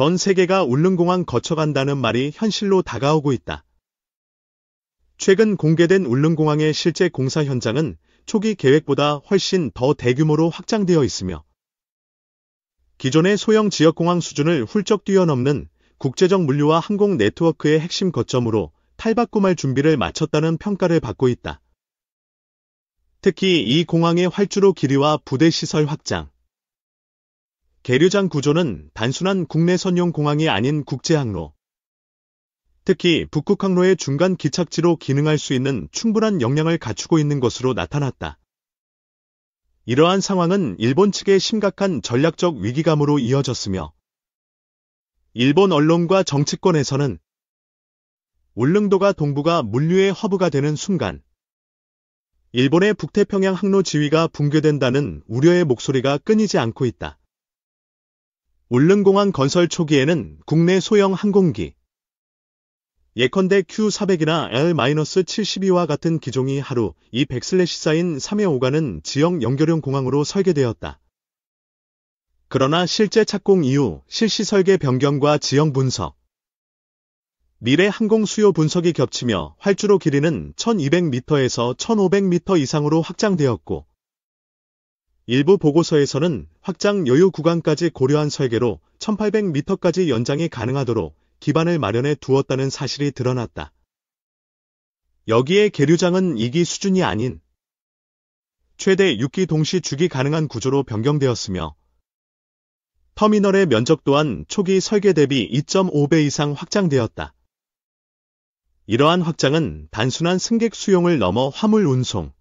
전 세계가 울릉공항 거쳐간다는 말이 현실로 다가오고 있다. 최근 공개된 울릉공항의 실제 공사 현장은 초기 계획보다 훨씬 더 대규모로 확장되어 있으며 기존의 소형 지역공항 수준을 훌쩍 뛰어넘는 국제적 물류와 항공 네트워크의 핵심 거점으로 탈바꿈할 준비를 마쳤다는 평가를 받고 있다. 특히 이 공항의 활주로 길이와 부대 시설 확장, 계류장 구조는 단순한 국내 선용 공항이 아닌 국제항로, 특히 북극항로의 중간 기착지로 기능할 수 있는 충분한 역량을 갖추고 있는 것으로 나타났다. 이러한 상황은 일본 측의 심각한 전략적 위기감으로 이어졌으며 일본 언론과 정치권에서는 울릉도가 동북아 물류의 허브가 되는 순간 일본의 북태평양 항로 지위가 붕괴된다는 우려의 목소리가 끊이지 않고 있다. 울릉공항 건설 초기에는 국내 소형 항공기, 예컨대 Q400이나 L-72와 같은 기종이 하루 200/4인 3회 오가는 지역 연결용 공항으로 설계되었다. 그러나 실제 착공 이후 실시 설계 변경과 지형 분석, 미래 항공 수요 분석이 겹치며 활주로 길이는 1200m에서 1500m 이상으로 확장되었고 일부 보고서에서는 확장 여유 구간까지 고려한 설계로 1800m까지 연장이 가능하도록 기반을 마련해 두었다는 사실이 드러났다. 여기에 계류장은 2기 수준이 아닌 최대 6기 동시 주기 가능한 구조로 변경되었으며 터미널의 면적 또한 초기 설계 대비 2.5배 이상 확장되었다. 이러한 확장은 단순한 승객 수용을 넘어 화물 운송,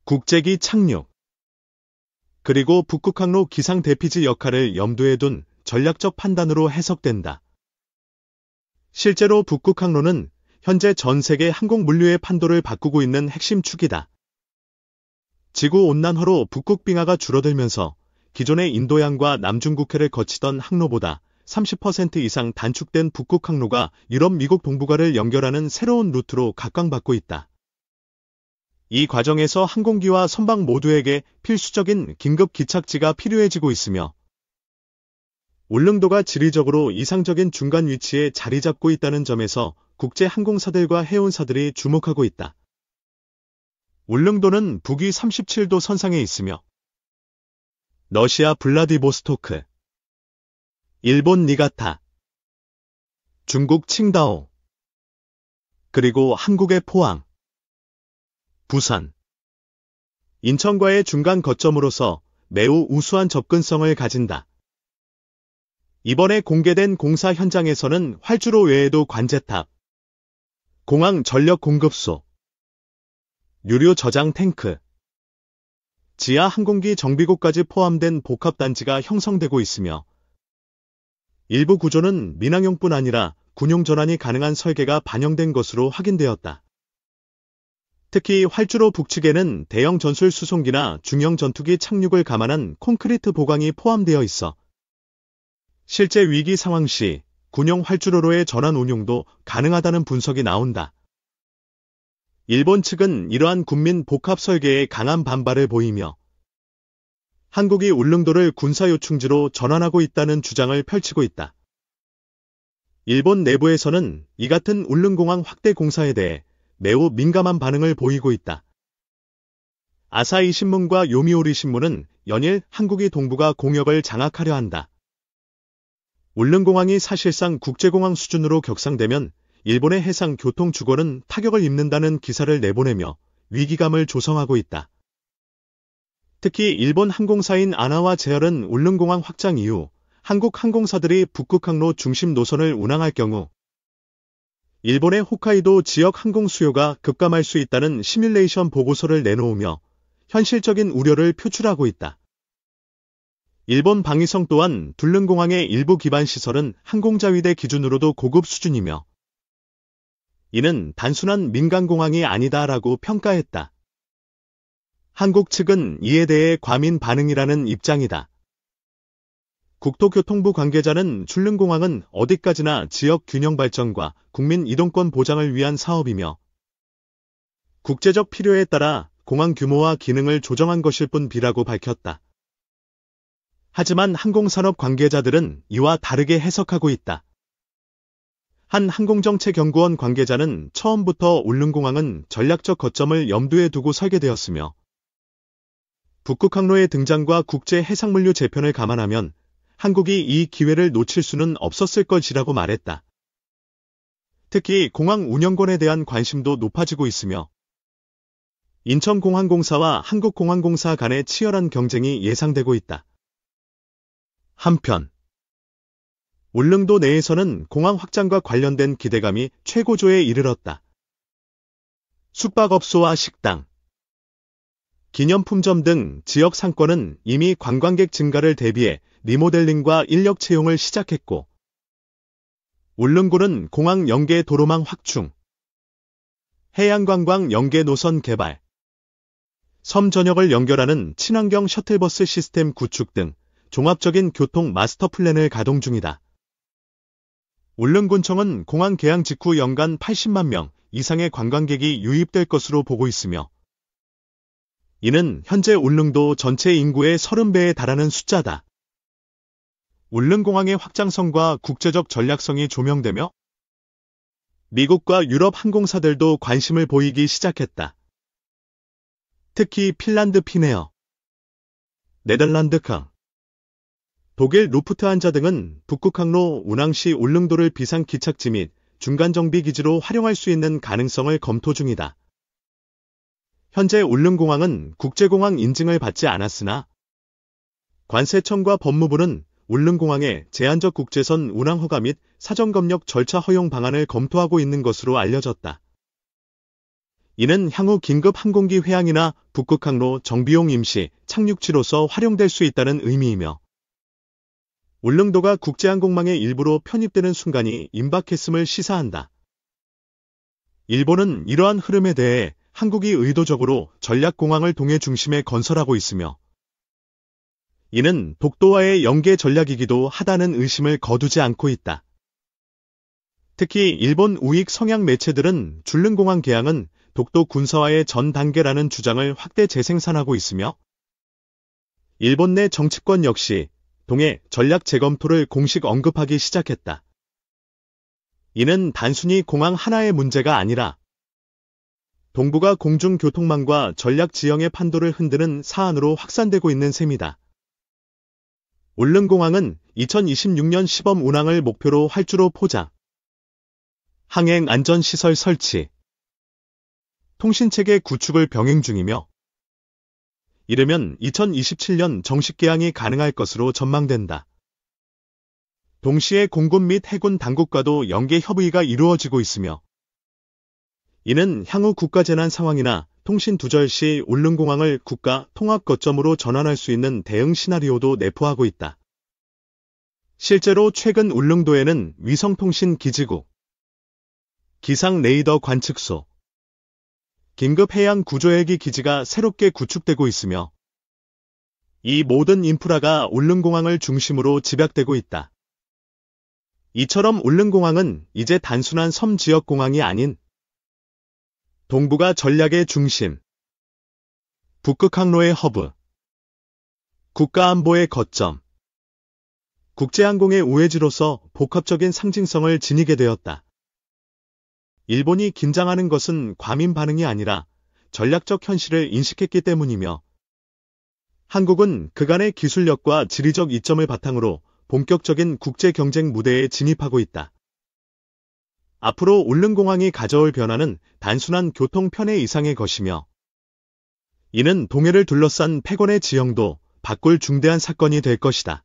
국제기 착륙, 그리고 북극항로 기상 대피지 역할을 염두에 둔 전략적 판단으로 해석된다. 실제로 북극항로는 현재 전 세계 항공 물류의 판도를 바꾸고 있는 핵심 축이다. 지구온난화로 북극빙하가 줄어들면서 기존의 인도양과 남중국해를 거치던 항로보다 30% 이상 단축된 북극항로가 유럽, 미국 동북아를 연결하는 새로운 루트로 각광받고 있다. 이 과정에서 항공기와 선박 모두에게 필수적인 긴급 기착지가 필요해지고 있으며 울릉도가 지리적으로 이상적인 중간 위치에 자리 잡고 있다는 점에서 국제 항공사들과 해운사들이 주목하고 있다. 울릉도는 북위 37도 선상에 있으며 러시아 블라디보스토크, 일본 니가타, 중국 칭다오, 그리고 한국의 포항, 부산, 인천과의 중간 거점으로서 매우 우수한 접근성을 가진다. 이번에 공개된 공사 현장에서는 활주로 외에도 관제탑, 공항 전력 공급소, 유료 저장 탱크, 지하 항공기 정비구까지 포함된 복합단지가 형성되고 있으며 일부 구조는 민항용뿐 아니라 군용 전환이 가능한 설계가 반영된 것으로 확인되었다. 특히 활주로 북측에는 대형 전술 수송기나 중형 전투기 착륙을 감안한 콘크리트 보강이 포함되어 있어 실제 위기 상황 시 군용 활주로로의 전환 운용도 가능하다는 분석이 나온다. 일본 측은 이러한 군민 복합 설계에 강한 반발을 보이며 한국이 울릉도를 군사 요충지로 전환하고 있다는 주장을 펼치고 있다. 일본 내부에서는 이 같은 울릉공항 확대 공사에 대해 매우 민감한 반응을 보이고 있다. 아사히 신문과 요미우리 신문은 연일 한국이 동북아 공역을 장악하려 한다. 울릉공항이 사실상 국제공항 수준으로 격상되면 일본의 해상 교통 주거는 타격을 입는다는 기사를 내보내며 위기감을 조성하고 있다. 특히 일본 항공사인 아나와 제열은 울릉공항 확장 이후 한국 항공사들이 북극항로 중심 노선을 운항할 경우 일본의 홋카이도 지역 항공 수요가 급감할 수 있다는 시뮬레이션 보고서를 내놓으며 현실적인 우려를 표출하고 있다. 일본 방위성 또한 울릉공항의 일부 기반 시설은 항공자위대 기준으로도 고급 수준이며 이는 단순한 민간공항이 아니다라고 평가했다. 한국 측은 이에 대해 과민 반응이라는 입장이다. 국토교통부 관계자는 울릉공항은 어디까지나 지역 균형 발전과 국민 이동권 보장을 위한 사업이며 국제적 필요에 따라 공항 규모와 기능을 조정한 것일 뿐이라고 밝혔다. 하지만 항공산업 관계자들은 이와 다르게 해석하고 있다. 한 항공정책연구원 관계자는 처음부터 울릉공항은 전략적 거점을 염두에 두고 설계되었으며 북극항로의 등장과 국제 해상물류 재편을 감안하면 한국이 이 기회를 놓칠 수는 없었을 것이라고 말했다. 특히 공항 운영권에 대한 관심도 높아지고 있으며 인천공항공사와 한국공항공사 간의 치열한 경쟁이 예상되고 있다. 한편 울릉도 내에서는 공항 확장과 관련된 기대감이 최고조에 이르렀다. 숙박업소와 식당, 기념품점 등 지역 상권은 이미 관광객 증가를 대비해 리모델링과 인력 채용을 시작했고 울릉군은 공항 연계 도로망 확충, 해양관광 연계 노선 개발, 섬 전역을 연결하는 친환경 셔틀버스 시스템 구축 등 종합적인 교통 마스터 플랜을 가동 중이다. 울릉군청은 공항 개항 직후 연간 80만 명 이상의 관광객이 유입될 것으로 보고 있으며 이는 현재 울릉도 전체 인구의 30배에 달하는 숫자다. 울릉공항의 확장성과 국제적 전략성이 조명되며 미국과 유럽 항공사들도 관심을 보이기 시작했다. 특히 핀란드 피네어, 네덜란드 강, 독일 루프트한자 등은 북극항로 운항 시 울릉도를 비상 기착지 및 중간정비기지로 활용할 수 있는 가능성을 검토 중이다. 현재 울릉공항은 국제공항 인증을 받지 않았으나 관세청과 법무부는 울릉공항의 제한적 국제선 운항 허가 및 사전검역 절차 허용 방안을 검토하고 있는 것으로 알려졌다. 이는 향후 긴급 항공기 회항이나 북극항로 정비용 임시 착륙지로서 활용될 수 있다는 의미이며 울릉도가 국제항공망의 일부로 편입되는 순간이 임박했음을 시사한다. 일본은 이러한 흐름에 대해 한국이 의도적으로 전략공항을 동해 중심에 건설하고 있으며 이는 독도와의 연계 전략이기도 하다는 의심을 거두지 않고 있다. 특히 일본 우익 성향 매체들은 줄릉공항 개항은 독도 군사화의 전 단계라는 주장을 확대 재생산하고 있으며 일본 내 정치권 역시 동해 전략 재검토를 공식 언급하기 시작했다. 이는 단순히 공항 하나의 문제가 아니라 동북아 공중교통망과 전략 지형의 판도를 흔드는 사안으로 확산되고 있는 셈이다. 울릉공항은 2026년 시범 운항을 목표로 활주로 포장, 항행 안전시설 설치, 통신체계 구축을 병행 중이며 이르면 2027년 정식 개항이 가능할 것으로 전망된다. 동시에 공군 및 해군 당국과도 연계 협의가 이루어지고 있으며 이는 향후 국가재난 상황이나 통신 두절 시 울릉공항을 국가 통합 거점으로 전환할 수 있는 대응 시나리오도 내포하고 있다. 실제로 최근 울릉도에는 위성통신 기지국, 기상 레이더 관측소, 긴급 해양 구조헬기 기지가 새롭게 구축되고 있으며 이 모든 인프라가 울릉공항을 중심으로 집약되고 있다. 이처럼 울릉공항은 이제 단순한 섬 지역 공항이 아닌 동북아 전략의 중심, 북극항로의 허브, 국가안보의 거점, 국제항공의 우회지로서 복합적인 상징성을 지니게 되었다. 일본이 긴장하는 것은 과민 반응이 아니라 전략적 현실을 인식했기 때문이며 한국은 그간의 기술력과 지리적 이점을 바탕으로 본격적인 국제 경쟁 무대에 진입하고 있다. 앞으로 울릉공항이 가져올 변화는 단순한 교통 편의 이상의 것이며 이는 동해를 둘러싼 패권의 지형도 바꿀 중대한 사건이 될 것이다.